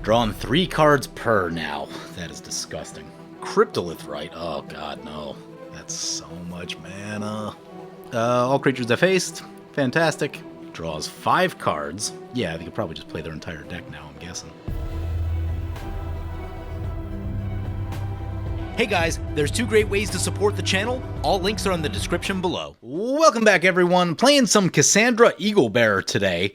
Drawing 3 cards per now. That is disgusting. Cryptolithrite. Oh god, no. That's so much mana. All creatures defaced. Fantastic. Draws 5 cards. Yeah, they could probably just play their entire deck now, I'm guessing. Hey guys, there's 2 great ways to support the channel. All links are in the description below. Welcome back, everyone. Playing some Kassandra Eaglebearer today.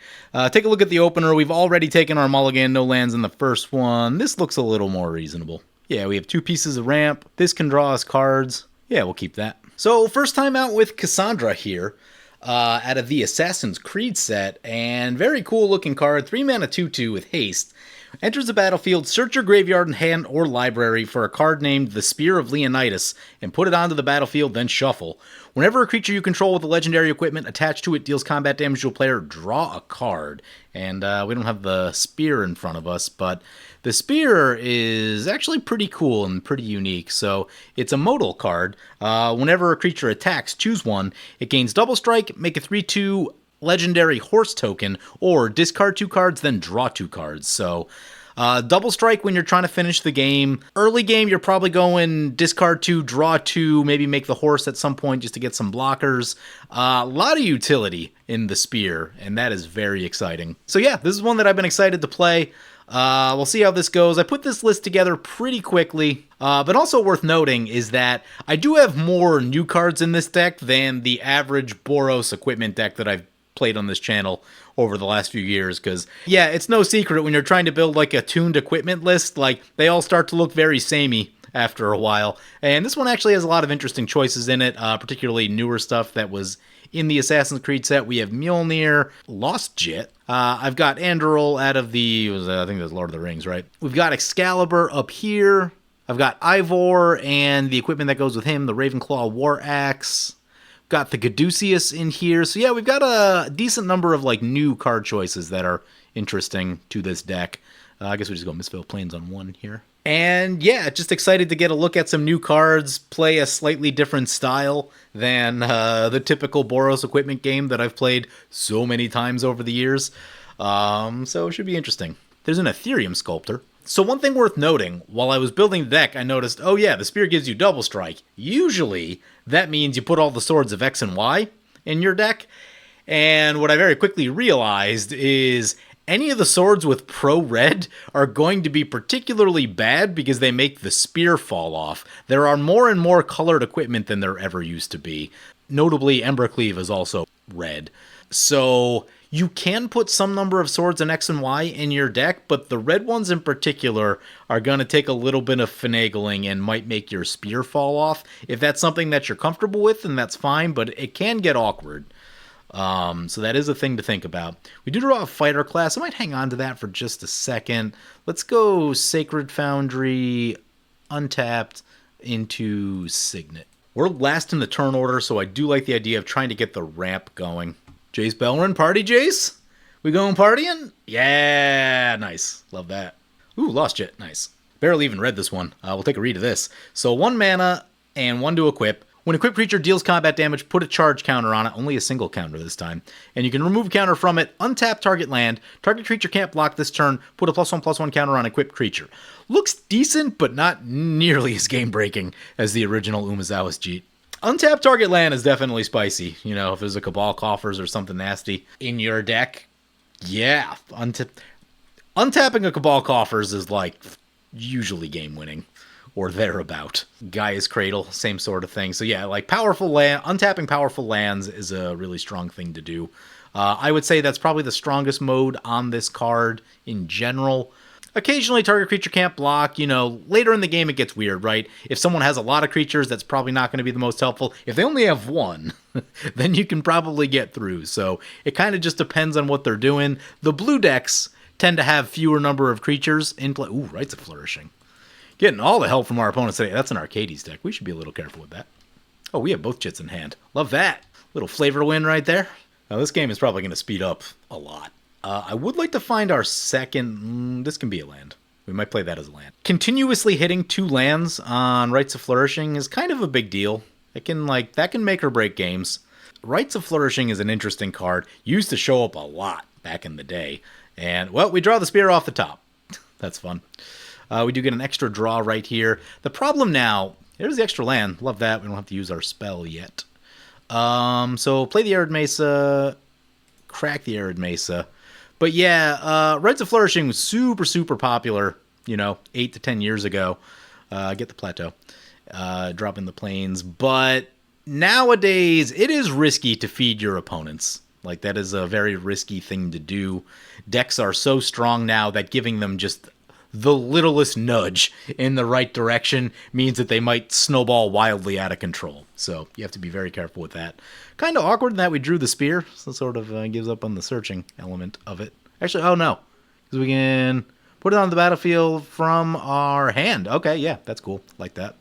Take a look at the opener. We've already taken our mulligan, no lands in the first one. This looks a little more reasonable. Yeah, we have 2 pieces of ramp. This can draw us cards. Yeah, we'll keep that. So, first time out with Kassandra here. Out of the Assassin's Creed set, and very cool looking card, 3 mana 2/2 with haste. Enters the battlefield, search your graveyard and hand or library for a card named the Spear of Leonidas, and put it onto the battlefield, then shuffle. Whenever a creature you control with a legendary equipment attached to it deals combat damage to a player, draw a card. And we don't have the spear in front of us, but the spear is actually pretty cool and pretty unique. So it's a modal card. Whenever a creature attacks, choose one. It gains double strike, make a 3/2 legendary horse token, or discard 2 cards, then draw 2 cards. So double strike when you're trying to finish the game. Early game, you're probably going discard 2, draw 2, maybe make the horse at some point just to get some blockers. A lot of utility in the spear, and that is very exciting. So yeah, this is one that I've been excited to play. We'll see how this goes. I put this list together pretty quickly, but also worth noting is that I do have more new cards in this deck than the average Boros equipment deck that I've played on this channel over the last few years, because yeah, it's no secret when you're trying to build like a tuned equipment list, like they all start to look very samey after a while, and this one actually has a lot of interesting choices in it, particularly newer stuff that was in the Assassin's Creed set. We have Mjolnir, Lost Jit, I've got Andoril out of the, I think that's Lord of the Rings, right? We've got Excalibur up here, I've got Ivor and the equipment that goes with him, the Ravenclaw War Axe. Got the Caduceus in here. So yeah, we've got a decent number of like new card choices that are interesting to this deck. I guess we just go Mistveil Plains on 1 here. And yeah, just excited to get a look at some new cards, play a slightly different style than the typical Boros equipment game that I've played so many times over the years. So it should be interesting. There's an Ethereum Sculptor. So one thing worth noting, while I was building the deck, I noticed, oh yeah, the spear gives you double strike. Usually, that means you put all the swords of X and Y in your deck. And what I very quickly realized is any of the swords with pro red are going to be particularly bad because they make the spear fall off. There are more and more colored equipment than there ever used to be. Notably, Embercleave is also red. So you can put some number of swords in X and Y in your deck, but the red ones in particular are going to take a little bit of finagling and might make your spear fall off. If that's something that you're comfortable with, then that's fine, but it can get awkward. So that is a thing to think about. We do draw a fighter class. I might hang on to that for just a second. Let's go Sacred Foundry, untapped, into Signet. We're last in the turn order, so I do like the idea of trying to get the ramp going. Jace Belrin, party Jace? We going partying? Yeah, nice. Love that. Ooh, Lost Jet, nice. Barely even read this one. We'll take a read of this. So 1 mana and 1 to equip. When equipped creature deals combat damage, put a charge counter on it, only a single counter this time. And you can remove a counter from it, untap target land, target creature can't block this turn, put a +1/+1 counter on equipped creature. Looks decent, but not nearly as game-breaking as the original Umezawa's Jeet. Untap target land is definitely spicy. You know, if there's a Cabal Coffers or something nasty in your deck, yeah. Untapping a Cabal Coffers is like usually game-winning or thereabout. Gaia's Cradle, same sort of thing. So yeah, like untapping powerful lands is a really strong thing to do. I would say that's probably the strongest mode on this card in general. Occasionally, target creature can't block. You know, later in the game, it gets weird, right? If someone has a lot of creatures, that's probably not going to be the most helpful. If they only have 1, then you can probably get through. So it kind of just depends on what they're doing. The blue decks tend to have fewer number of creatures in play. Ooh, Rites of Flourishing. Getting all the help from our opponents today. That's an Arcades deck. We should be a little careful with that. Oh, we have both Jits in hand. Love that. Little flavor win right there. Now, this game is probably going to speed up a lot. I would like to find our second... this can be a land. We might play that as a land. Continuously hitting 2 lands on Rites of Flourishing is kind of a big deal. It can, that can make or break games. Rites of Flourishing is an interesting card. Used to show up a lot back in the day. And, well, we draw the spear off the top. That's fun. We do get an extra draw right here. The problem now, there's the extra land. Love that. We don't have to use our spell yet. So play the Arid Mesa, crack the Arid Mesa. But yeah, Rites of Flourishing was super, super popular, 8 to 10 years ago. Get the plateau. Drop in the plains. But nowadays, it is risky to feed your opponents. Like, that is a very risky thing to do. Decks are so strong now that giving them just the littlest nudge in the right direction means that they might snowball wildly out of control. So you have to be very careful with that. Kind of awkward in that we drew the spear, so it sort of gives up on the searching element of it. Actually, oh no, because we can put it on the battlefield from our hand. Okay, yeah, that's cool. Like that.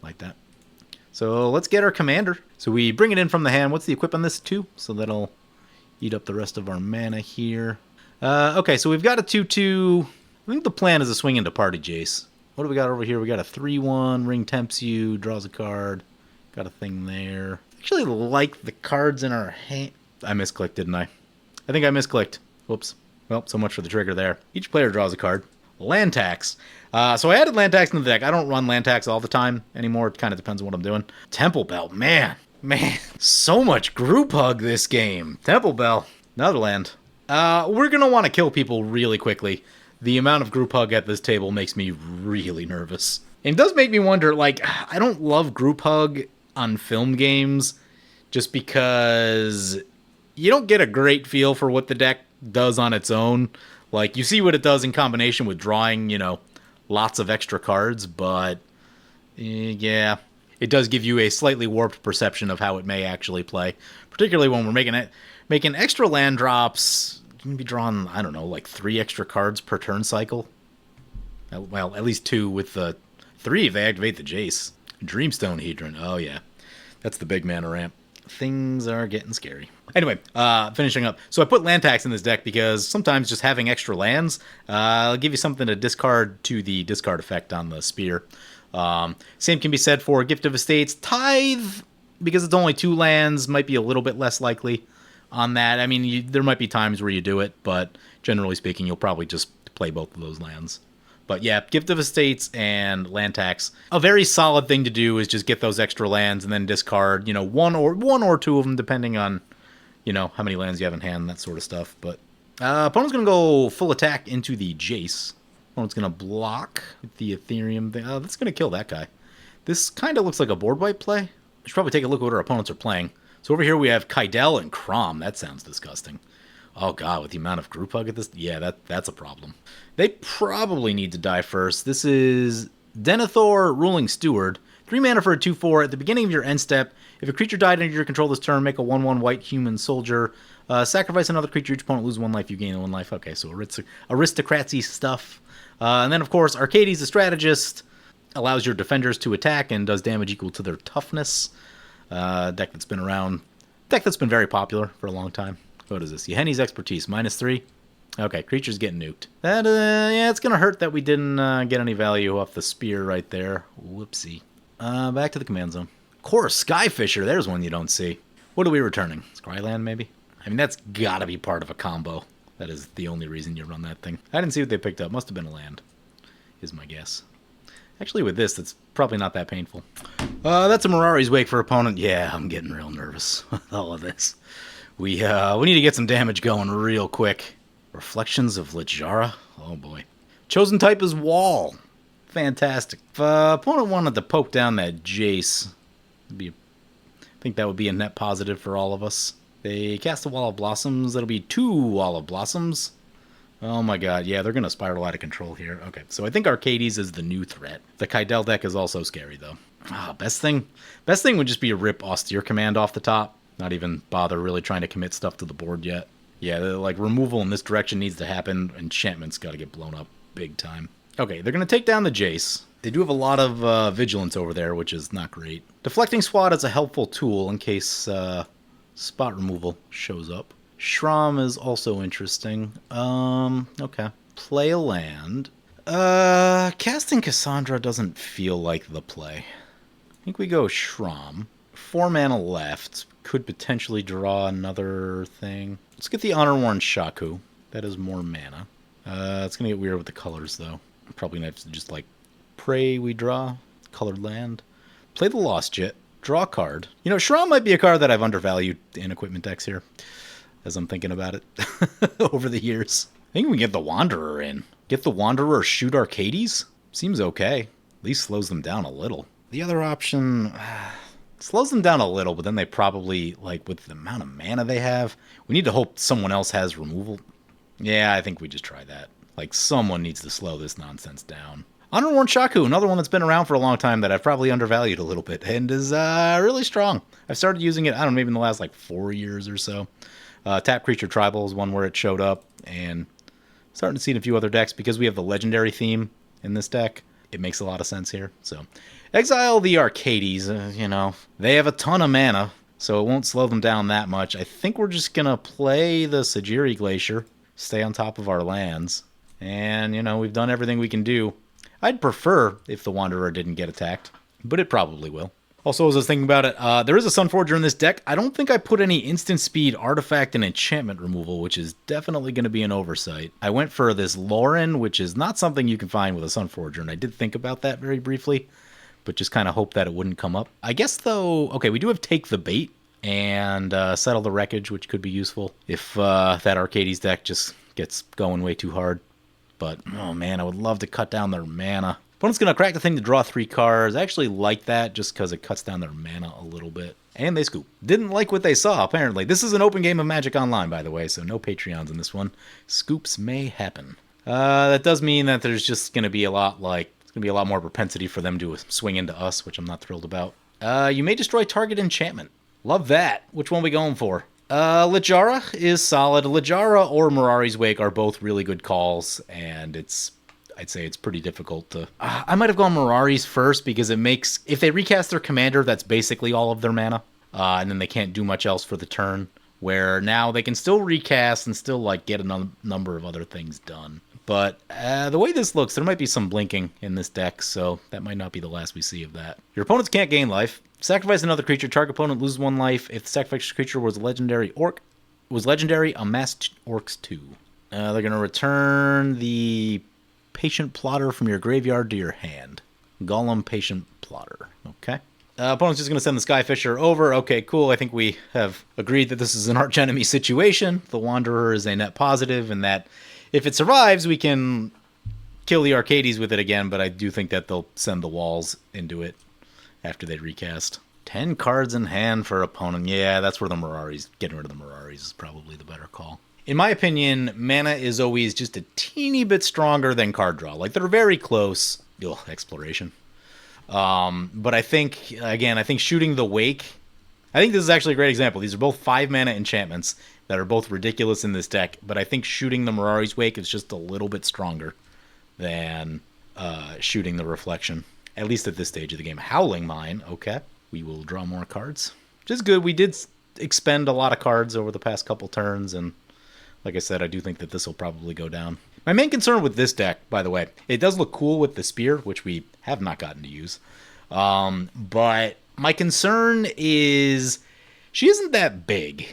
Like that. So let's get our commander. So we bring it in from the hand. What's the equip on this? 2? So that'll eat up the rest of our mana here. Okay, so we've got a 2/2. I think the plan is to swing into Party Jace. What do we got over here? We got a 3/1. Ring tempts you. Draws a card. Got a thing there. Actually like the cards in our hand. I misclicked, didn't I? I think I misclicked. Whoops. Well, so much for the trigger there. Each player draws a card. Land tax. So I added land tax in the deck. I don't run land tax all the time anymore. It kind of depends on what I'm doing. Temple Bell. Man. So much group hug this game. Temple Bell. Another land. We're going to want to kill people really quickly. The amount of group hug at this table makes me really nervous. And it does make me wonder, like, I don't love group hug on film games just because you don't get a great feel for what the deck does on its own. Like, you see what it does in combination with drawing, lots of extra cards, but yeah, it does give you a slightly warped perception of how it may actually play, particularly when we're making extra land drops. You can be drawing, I don't know, like 3 extra cards per turn cycle. Well, at least 2 with the 3 if they activate the Jace. Dreamstone Hedron. Oh, yeah. That's the big mana ramp. Things are getting scary. Anyway, finishing up. So I put land tax in this deck because sometimes just having extra lands will give you something to discard to the discard effect on the spear. Same can be said for Gift of Estates. Tithe, because it's only 2 lands, might be a little bit less likely on that. I mean, there might be times where you do it, but generally speaking, you'll probably just play both of those lands. But yeah, Gift of Estates and land tax. A very solid thing to do is just get those extra lands and then discard, one or 2 of them, depending on, how many lands you have in hand, that sort of stuff. But opponent's going to go full attack into the Jace. Opponent's going to block with the Ethereum thing. Oh, that's going to kill that guy. This kind of looks like a board wipe play. I should probably take a look at what our opponents are playing. So over here we have Kydele and Kraum. That sounds disgusting. Oh god, with the amount of group hug at this, yeah, that's a problem. They probably need to die first. This is Denethor, Ruling Steward. 3 mana for a 2/4. At the beginning of your end step, if a creature died under your control this turn, make a 1/1 white human soldier. Sacrifice another creature. Each opponent loses 1 life. You gain 1 life. Okay, so aristocracy stuff. And then, of course, Arcades, the strategist, allows your defenders to attack and does damage equal to their toughness. Deck that's been around. Deck that's been very popular for a long time. What is this? Yeheni's Expertise, -3. Okay, creature's getting nuked. That, yeah, it's going to hurt that we didn't get any value off the spear right there. Whoopsie. Back to the command zone. Core Skyfisher, there's one you don't see. What are we returning? Scryland, maybe? I mean, that's got to be part of a combo. That is the only reason you run that thing. I didn't see what they picked up. Must have been a land, is my guess. Actually, with this, that's probably not that painful. That's a Mirari's Wake for opponent. Yeah, I'm getting real nervous with all of this. We need to get some damage going real quick. Reflections of Lijara? Oh boy. Chosen type is Wall. Fantastic. If opponent wanted to poke down that Jace, I think that would be a net positive for all of us. They cast a Wall of Blossoms. That'll be 2 Wall of Blossoms. Oh my god, yeah, they're going to spiral out of control here. Okay, so I think Arcades is the new threat. The Kydele deck is also scary, though. Best thing would just be a rip Austere Command off the top. Not even bother really trying to commit stuff to the board yet. Yeah, like, removal in this direction needs to happen. Enchantment's got to get blown up big time. Okay, they're going to take down the Jace. They do have a lot of vigilance over there, which is not great. Deflecting Squad is a helpful tool in case spot removal shows up. Shram is also interesting. Okay. Play a land. Casting Kassandra doesn't feel like the play. I think we go Shram. 4 mana left. Could potentially draw another thing. Let's get the Honor Worn Shaku. That is more mana. It's going to get weird with the colors, though. Probably going to have to just, like, pray we draw. Colored land. Play the Lost Jet. Draw a card. You know, Shram might be a card that I've undervalued in equipment decks here, as I'm thinking about it over the years. I think we can get the Wanderer in. Get the Wanderer, shoot Arcades? Seems okay. At least slows them down a little. The other option slows them down a little, but then they probably, like, with the amount of mana they have, we need to hope someone else has removal. Yeah, I think we just try that. Like, someone needs to slow this nonsense down. Honorworn Shaku, another one that's been around for a long time that I've probably undervalued a little bit, and is really strong. I've started using it, I don't know, maybe in the last, like, 4 years or so. Tap Creature Tribal is one where it showed up, and starting to see it in a few other decks because we have the legendary theme in this deck. It makes a lot of sense here. So, exile the Arcades. You know, they have a ton of mana, so it won't slow them down that much. I think we're just going to play the Sajiri Glacier, stay on top of our lands, and, you know, we've done everything we can do. I'd prefer if the Wanderer didn't get attacked, but it probably will. Also, as I was thinking about it, there is a Sunforger in this deck. I don't think I put any instant speed, artifact, and enchantment removal, which is definitely going to be an oversight. I went for this Lauren, which is not something you can find with a Sunforger, and I did think about that very briefly, but just kind of hoped that it wouldn't come up. I guess, though, okay, we do have Take the Bait and Settle the Wreckage, which could be useful if that Arcades deck just gets going way too hard. But, oh man, I would love to cut down their mana. Opponent's going to crack the thing to draw 3 cards. I actually like that just because it cuts down their mana a little bit. And they scoop. Didn't like what they saw, apparently. This is an open game of Magic Online, by the way, so no Patreons in this one. Scoops may happen. That does mean that there's just going to be a lot, like, it's going to be a lot more propensity for them to swing into us, which I'm not thrilled about. You may destroy target enchantment. Love that. Which one are we going for? Liljara is solid. Liljara or Mirari's Wake are both really good calls, and I'd say it's pretty difficult to... I might have gone Mirari's first because it makes... If they recast their commander, that's basically all of their mana. And then they can't do much else for the turn. Where now they can still recast and still like get a number of other things done. But the way this looks, there might be some blinking in this deck, so that might not be the last we see of that. Your opponents can't gain life. Sacrifice another creature. Target opponent loses 1 life. If the sacrificed creature was a legendary orc, amass orcs 2. They're going to return the Patient Plotter from your graveyard to your hand. Golem Patient Plotter. Okay. Opponent's just going to send the Skyfisher over. Okay, cool. I think we have agreed that this is an archenemy situation. The Wanderer is a net positive, and that if it survives, we can kill the Arcades with it again, but I do think that they'll send the walls into it after they recast. 10 cards in hand for opponent. Yeah, that's where the Mirari's, getting rid of the Mirari's is probably the better call. In my opinion, mana is always just a teeny bit stronger than card draw. Like, they're very close. Ugh, exploration. But I think, again, I think shooting the Wake... I think this is actually a great example. These are both 5 mana enchantments that are both ridiculous in this deck, but I think shooting the Mirari's Wake is just a little bit stronger than shooting the Reflection. At least at this stage of the game. Howling Mine, okay. We will draw more cards. Which is good. We did expend a lot of cards over the past couple turns, and like I said, I do think that this will probably go down. My main concern with this deck, by the way, it does look cool with the Spear, which we have not gotten to use. But my concern is she isn't that big.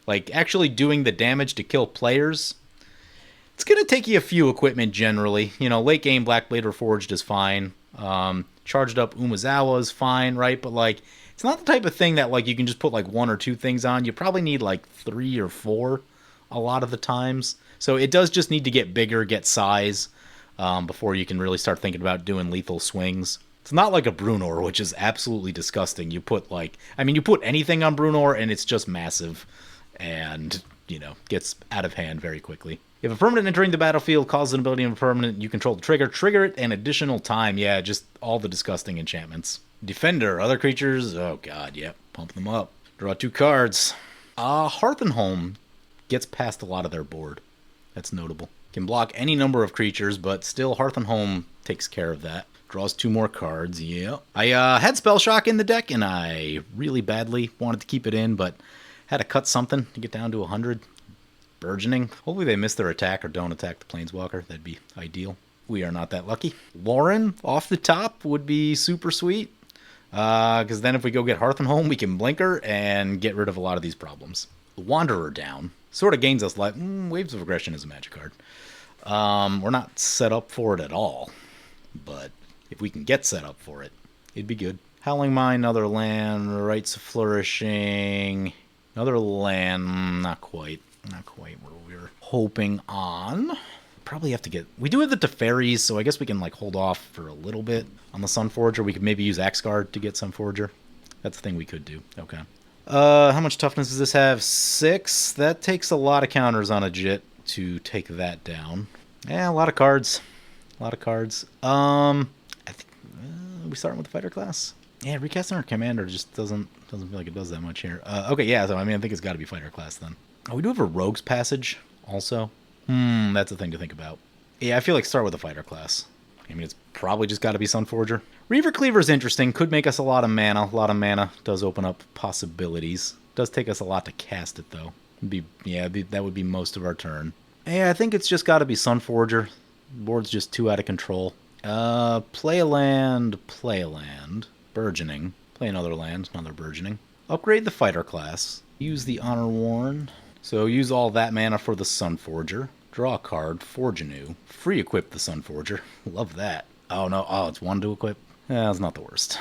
Like, actually doing the damage to kill players, it's going to take you a few equipment generally. You know, late game Blackblade Reforged is fine. Charged up Umezawa is fine, right? But, like, it's not the type of thing that, like, you can just put, like, 1 or 2 things on. You probably need, like, 3 or 4 a lot of the times. So it does just need to get bigger, get size, before you can really start thinking about doing lethal swings. It's not like a Brunor, which is absolutely disgusting. You put, like, I mean, you put anything on Brunor, and it's just massive and, you know, gets out of hand very quickly. If a permanent entering the battlefield causes an ability of a permanent, you control the trigger. Trigger it an additional time. Yeah, just all the disgusting enchantments. Defender, other creatures. Oh, God, yep. Pump them up. Draw 2 cards. Hearthenholm gets past a lot of their board. That's notable. Can block any number of creatures, but still Hearthenholm takes care of that. Draws 2 more cards, yeah. I had Spell Shock in the deck, and I really badly wanted to keep it in, but had to cut something to get down to 100. Burgeoning. Hopefully they miss their attack or don't attack the Planeswalker. That'd be ideal. We are not that lucky. Lauren off the top would be super sweet. Because then if we go get Hearthenholm, we can Blinker and get rid of a lot of these problems. Wanderer down. Sort of gains us life. Waves of Aggression is a magic card. We're not set up for it at all, but if we can get set up for it, it'd be good. Howling Mine, another land, Rites of Flourishing, another land, not quite where we were hoping on. Probably have to get, we do have the Teferis, so I guess we can like hold off for a little bit on the Sunforger. We could maybe use Axguard to get Sunforger. That's the thing we could do. Okay. How much toughness does this have? 6. That takes a lot of counters on a Jit to take that down. Yeah, a lot of cards. I think we starting with the fighter class. Yeah, recasting our commander just doesn't feel like it does that much here. Okay, yeah, so I mean I think it's got to be fighter class then. Oh, we do have a rogue's passage also. That's a thing to think about. Yeah, I feel like start with a fighter class. I mean, it's probably just got to be Sunforger. Reaver Cleaver is interesting. Could make us a lot of mana. A lot of mana does open up possibilities. Does take us a lot to cast it, though. That would be most of our turn. Yeah, I think it's just got to be Sunforger. Board's just too out of control. Play a land. Burgeoning. Play another land, another Burgeoning. Upgrade the fighter class. Use the Honor Worn. So use all that mana for the Sunforger. Draw a card, forge anew. Free equip the Sunforger. Love that. Oh no, it's 1 to equip. That's not the worst.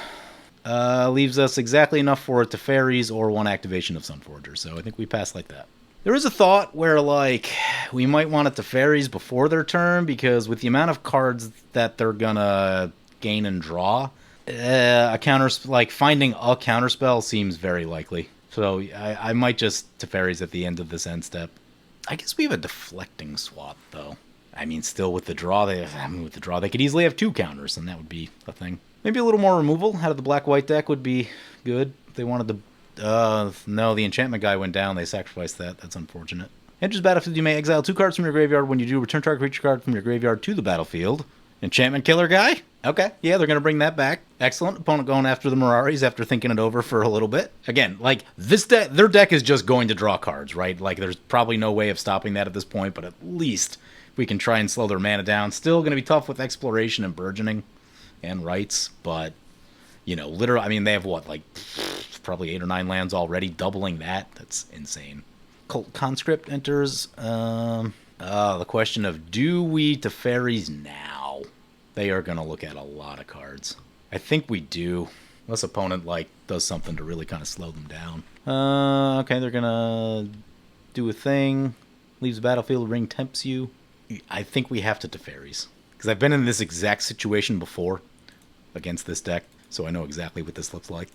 Leaves us exactly enough for it to fairies or 1 activation of Sunforger, so I think we pass like that. There is a thought where, like, we might want it to fairies before their turn, because with the amount of cards that they're gonna gain and draw, finding a counterspell seems very likely. So I might just Teferis at the end of this end step. I guess we have a deflecting swap, though. I mean, still with the draw, they could easily have 2 counters, and that would be a thing. Maybe a little more removal out of the black-white deck would be good. If they wanted to... no, the enchantment guy went down. They sacrificed that. That's unfortunate. Enters battlefield, you may exile 2 cards from your graveyard. When you do, return target creature card from your graveyard to the battlefield. Enchantment killer guy? Okay, yeah, they're going to bring that back. Excellent. Opponent going after the Miraris after thinking it over for a little bit. Again, like, this deck, their deck is just going to draw cards, right? Like, there's probably no way of stopping that at this point, but at least we can try and slow their mana down. Still going to be tough with Exploration and Burgeoning and Rights, but, you know, literally, I mean, they have what, like, probably 8 or 9 lands already, doubling that. That's insane. Cult Conscript enters. The question of, do we Teferis now? They are going to look at a lot of cards. I think we do. Unless opponent, like, does something to really kind of slow them down. Okay, they're going to do a thing. Leaves the battlefield, ring tempts you. I think we have to Teferis. Because I've been in this exact situation before against this deck, so I know exactly what this looks like.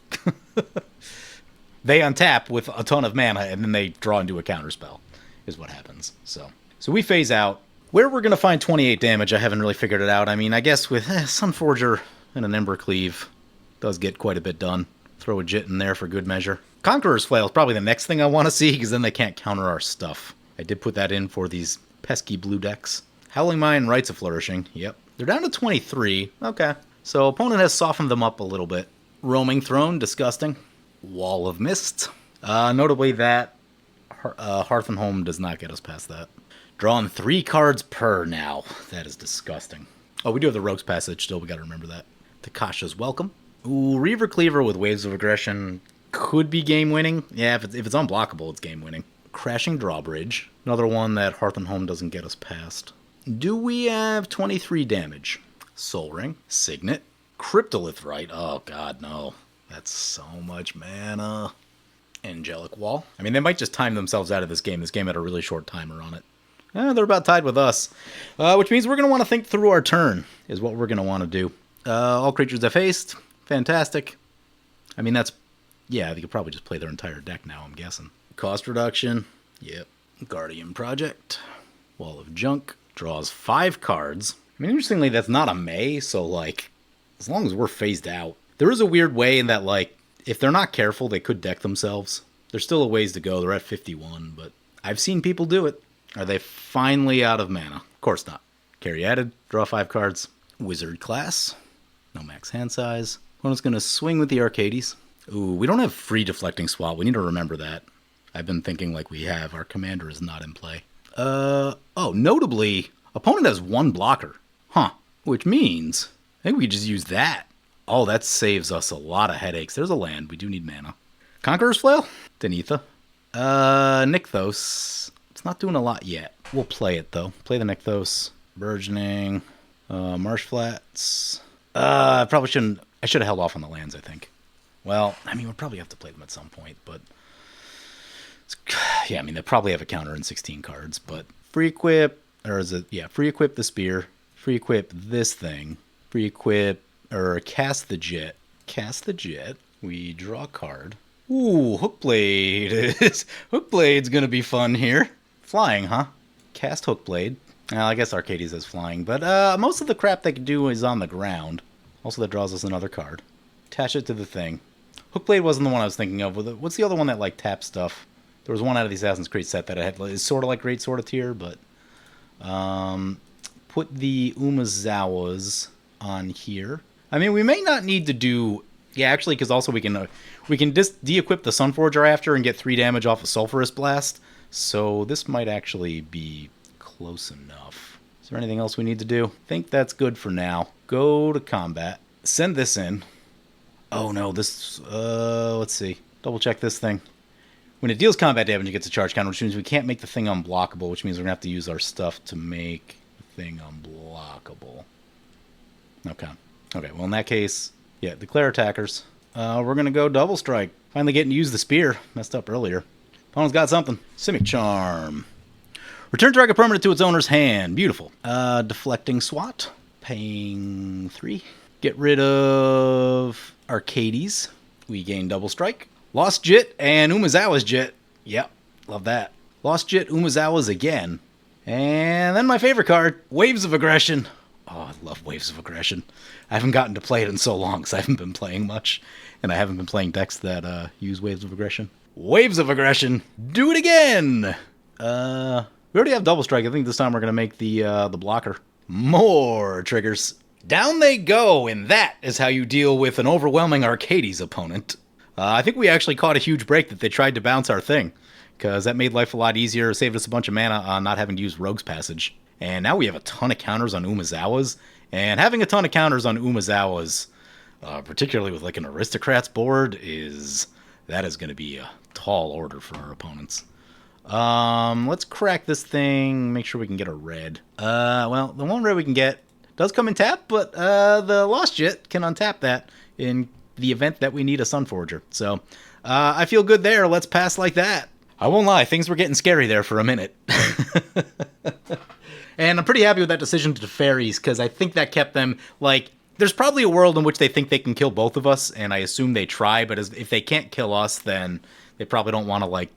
They untap with a ton of mana, and then they draw into a counterspell, is what happens. So we phase out. Where we're going to find 28 damage, I haven't really figured it out. I mean, I guess with Sunforger and an Embercleave does get quite a bit done. Throw a Jit in there for good measure. Conqueror's Flail is probably the next thing I want to see, because then they can't counter our stuff. I did put that in for these pesky blue decks. Howling Mine, Rites of Flourishing. Yep. They're down to 23. Okay. So opponent has softened them up a little bit. Roaming Throne, disgusting. Wall of Mist. Notably that Hearth and Home does not get us past that. Drawing 3 cards per now. That is disgusting. Oh, we do have the Rogue's Passage still. We got to remember that. Takasha's Welcome. Ooh, Reaver Cleaver with Waves of Aggression could be game-winning. Yeah, if it's unblockable, it's game-winning. Crashing Drawbridge. Another one that Hearth and Home doesn't get us past. Do we have 23 damage? Soul Ring. Signet. Cryptolith Rite. Oh, God, no. That's so much mana. Angelic Wall. I mean, they might just time themselves out of this game. This game had a really short timer on it. They're about tied with us. Which means we're going to want to think through our turn, is what we're going to want to do. All creatures have haste. Fantastic. I mean, that's... Yeah, they could probably just play their entire deck now, I'm guessing. Cost reduction. Yep. Guardian Project. Wall of Junk. Draws 5 cards. I mean, interestingly, that's not a May, so, like, as long as we're phased out. There is a weird way in that, like, if they're not careful, they could deck themselves. There's still a ways to go. They're at 51, but I've seen people do it. Are they finally out of mana? Of course not. Carry added. Draw 5 cards. Wizard class. No max hand size. Opponent's going to swing with the Arcades. Ooh, we don't have free deflecting swap. We need to remember that. I've been thinking like we have. Our commander is not in play. Notably, opponent has 1 blocker. Huh. Which means, I think we could just use that. Oh, that saves us a lot of headaches. There's a land. We do need mana. Conqueror's Flail. Denitha. Nykthos. It's not doing a lot yet. We'll play it, though. Play the Nykthos. Burgeoning. Marsh flats. Probably shouldn't. I should have held off on the lands, I think. Well, I mean, we'll probably have to play them at some point, but... Yeah, I mean, they probably have a counter in 16 cards, but free equip, or is it, yeah, free equip the spear, free equip this thing, free equip, or cast the jet. Cast the jet, we draw a card. Ooh, Hookblade. Hookblade's gonna be fun here. Flying, huh? Cast Hookblade. Well, I guess Arcades is flying, but most of the crap they can do is on the ground. Also, that draws us another card. Attach it to the thing. Hookblade wasn't the one I was thinking of. What's the other one that, like, taps stuff? There was one out of the Assassin's Creed set that I had. It's sort of like Great Sword of Tyr, but... put the Umazawas on here. I mean, we may not need to do... Yeah, actually, because also we can just de-equip the Sunforger after and get 3 damage off a Sulphurous Blast. So this might actually be close enough. Is there anything else we need to do? I think that's good for now. Go to combat. Send this in. Oh no, this... let's see. Double check this thing. When it deals combat damage, it gets a charge counter, which means we can't make the thing unblockable, which means we're going to have to use our stuff to make the thing unblockable. Okay. Okay, well in that case, yeah, declare attackers. We're going to go double strike. Finally getting to use the spear. Messed up earlier. Opponent's got something. Simic Charm. Return target permanent to its owner's hand. Beautiful. Deflecting Swat. Paying 3. Get rid of Arcades. We gain double strike. Lost Jit and Umazawa's Jit. Yep, love that. Lost Jit, Umazawa's again. And then my favorite card, Waves of Aggression. Oh, I love Waves of Aggression. I haven't gotten to play it in so long because I haven't been playing much. And I haven't been playing decks that use Waves of Aggression. Waves of Aggression. Do it again. We already have double strike. I think this time we're going to make the blocker. More triggers. Down they go, and that is how you deal with an overwhelming Arcades opponent. I think we actually caught a huge break that they tried to bounce our thing, because that made life a lot easier, saved us a bunch of mana on not having to use Rogue's Passage. And now we have a ton of counters on Umazawas, and having a ton of counters on Umazawas, particularly with like an Aristocrats board, that is going to be a tall order for our opponents. Let's crack this thing, make sure we can get a red. Well, the one red we can get does come in tap, but the Lost Jit can untap that in the event that we need a Sunforger. So, I feel good there. Let's pass like that. I won't lie, things were getting scary there for a minute. And I'm pretty happy with that decision to fairies, because I think that kept them, like, there's probably a world in which they think they can kill both of us, and I assume they try, but if they can't kill us, then they probably don't want to, like,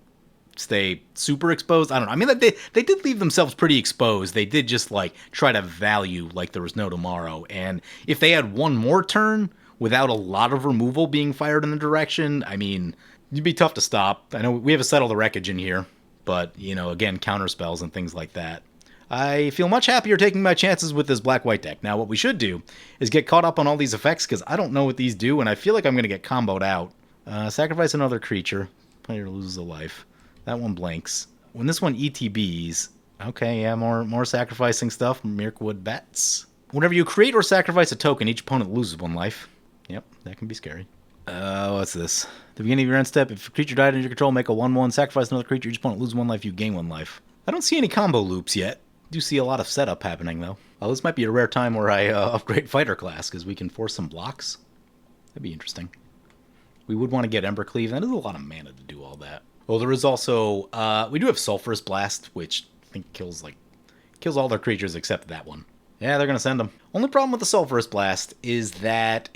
stay super exposed. I don't know. I mean, they did leave themselves pretty exposed. They did just, like, try to value like there was no tomorrow, and if they had one more turn without a lot of removal being fired in the direction, I mean, it'd be tough to stop. I know we have a Settle the Wreckage in here, but, you know, again, counter spells and things like that. I feel much happier taking my chances with this black-white deck. Now, what we should do is get caught up on all these effects, because I don't know what these do, and I feel like I'm going to get comboed out. Sacrifice another creature. Player loses a life. That one blanks. When this one ETBs, okay, yeah, more sacrificing stuff. Mirkwood Bats. Whenever you create or sacrifice a token, each opponent loses 1 life. Yep, that can be scary. What's this? At the beginning of your end step, if a creature died under your control, make a 1/1, sacrifice another creature, each opponent loses 1 life, you gain 1 life. I don't see any combo loops yet. Do see a lot of setup happening, though. This might be a rare time where I upgrade fighter class, because we can force some blocks. That'd be interesting. We would want to get Embercleave. That is a lot of mana to do all that. Well, there is also... we do have Sulphurous Blast, which I think kills all their creatures except that one. Yeah, they're going to send them. Only problem with the Sulphurous Blast is that...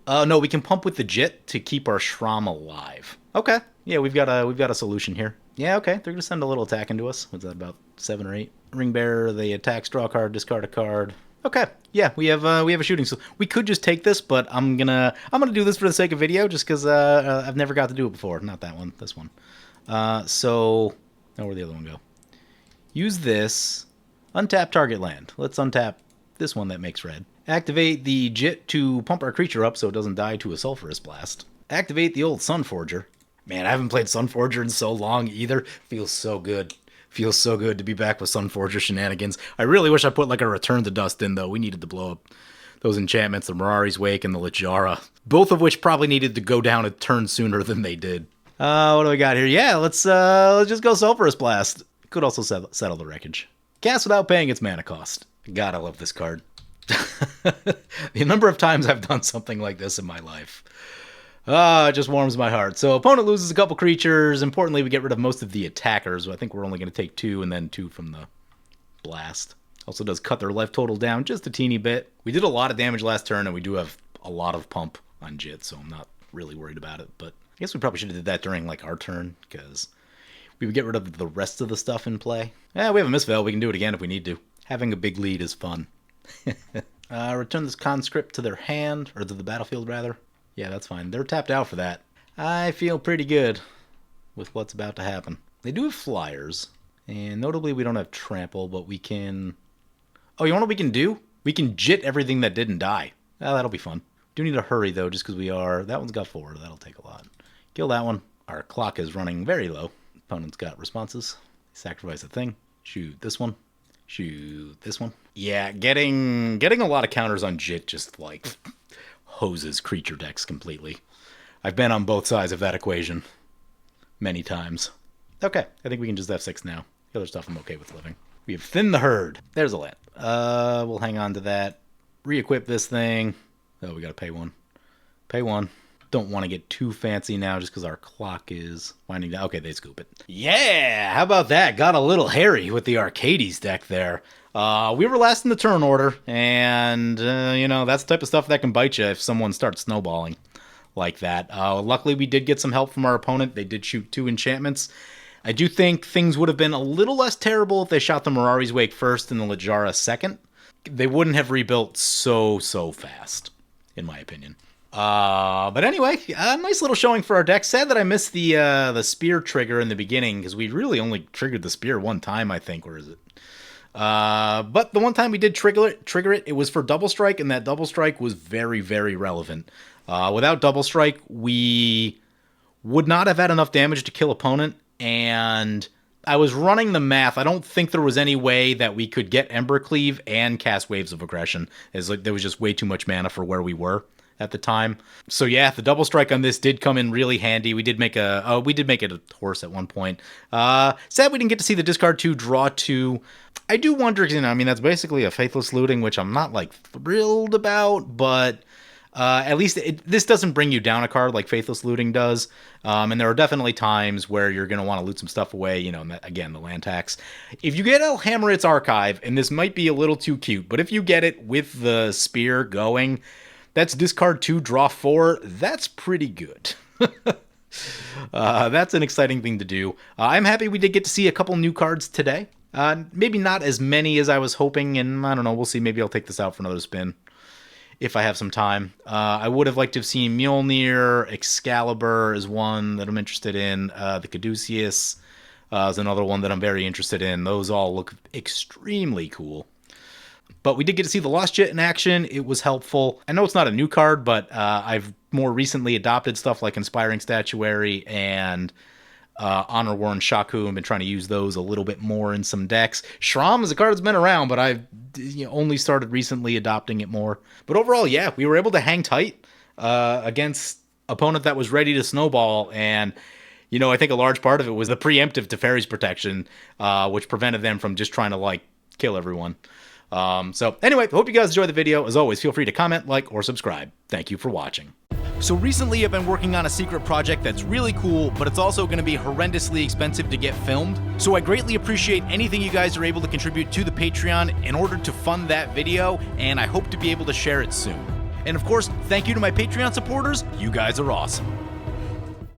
no, we can pump with the Jit to keep our Shram alive. Okay. Yeah, we've got a solution here. Yeah, okay. They're going to send a little attack into us. What's that, about 7 or 8? Ring Bearer, they attack, draw a card, discard a card. Okay. Yeah, we have a shooting. So we could just take this, but I'm gonna do this for the sake of video, just because I've never got to do it before. Not that one. This one. So where'd the other one go? Use this. Untap target land. Let's untap this one that makes red. Activate the Jit to pump our creature up so it doesn't die to a Sulphurous Blast. Activate the old Sunforger. Man, I haven't played Sunforger in so long either. Feels so good. Feels so good to be back with Sunforger shenanigans. I really wish I put like a Return to Dust in, though. We needed to blow up those enchantments, the Mirari's Wake and the Lajara. Both of which probably needed to go down a turn sooner than they did. What do we got here? Yeah, let's just go Sulphurous Blast. Could also settle the Wreckage. Cast without paying its mana cost. God, I love this card. The number of times I've done something like this in my life. It just warms my heart. So opponent loses a couple creatures. Importantly, we get rid of most of the attackers. I think we're only going to take 2 and then 2 from the blast. Also does cut their life total down just a teeny bit. We did a lot of damage last turn, and we do have a lot of pump on Jit, so I'm not really worried about it. But I guess we probably should have did that during like our turn, because we would get rid of the rest of the stuff in play. Yeah, we have a misveil. We can do it again if we need to. Having a big lead is fun. Return this conscript to their hand, or to the battlefield, rather. Yeah, that's fine. They're tapped out for that. I feel pretty good with what's about to happen. They do have flyers, and notably we don't have trample, but we can... Oh, you know what we can do? We can jit everything that didn't die. Oh, that'll be fun. Do need to hurry, though, just because we are... That one's got 4. That'll take a lot. Kill that one. Our clock is running very low. Opponent's got responses. Sacrifice a thing. Shoot this one. Shoot this one. Yeah, getting a lot of counters on Jit just, like, hoses creature decks completely. I've been on both sides of that equation many times. Okay, I think we can just F6 now. The other stuff I'm okay with living. We have Thin the Herd. There's a land. We'll hang on to that. Re-equip this thing. Oh, we gotta pay 1. Pay 1. Don't want to get too fancy now just because our clock is winding down. Okay, they scoop it. Yeah, how about that? Got a little hairy with the Arcades deck there. We were last in the turn order, and, you know, that's the type of stuff that can bite you if someone starts snowballing like that. Luckily, we did get some help from our opponent. They did shoot 2 enchantments. I do think things would have been a little less terrible if they shot the Mirari's Wake first and the Lajara second. They wouldn't have rebuilt so fast, in my opinion. But anyway, a nice little showing for our deck. Sad that I missed the spear trigger in the beginning, because we really only triggered the spear one time, I think, or is it? But the one time we did trigger it, it was for Double Strike, and that Double Strike was very, very relevant. Without Double Strike, we would not have had enough damage to kill opponent, and I was running the math. I don't think there was any way that we could get Embercleave and cast Waves of Aggression. It's like there was just way too much mana for where we were at the time. So yeah, the Double Strike on this did come in really handy. We did make it a horse at one point. Sad we didn't get to see the discard 2, draw 2. I do wonder, you know, I mean, that's basically a Faithless Looting, which I'm not, like, thrilled about, but at least this doesn't bring you down a card like Faithless Looting does. And there are definitely times where you're going to want to loot some stuff away, you know, again, the land tax. If you get Hammerit's Archive, and this might be a little too cute, but if you get it with the spear going, that's discard 2, draw 4. That's pretty good. That's an exciting thing to do. I'm happy we did get to see a couple new cards today. Maybe not as many as I was hoping, and I don't know, we'll see. Maybe I'll take this out for another spin if I have some time. I would have liked to have seen Mjolnir. Excalibur is one that I'm interested in. The Caduceus is another one that I'm very interested in. Those all look extremely cool. But we did get to see the Lost Jet in action. It was helpful. I know it's not a new card, but I've more recently adopted stuff like Inspiring Statuary and Honor Worn Shaku. I've been trying to use those a little bit more in some decks. Shram is a card that's been around, but I've only started recently adopting it more. But overall, yeah, we were able to hang tight against opponent that was ready to snowball. And, you know, I think a large part of it was the preemptive Teferi's Protection, which prevented them from just trying to, like, kill everyone. So anyway, hope you guys enjoyed the video. As always, feel free to comment, like, or subscribe. Thank you for watching. So recently I've been working on a secret project that's really cool, but it's also going to be horrendously expensive to get filmed. So I greatly appreciate anything you guys are able to contribute to the Patreon in order to fund that video, and I hope to be able to share it soon. And of course, thank you to my Patreon supporters. You guys are awesome.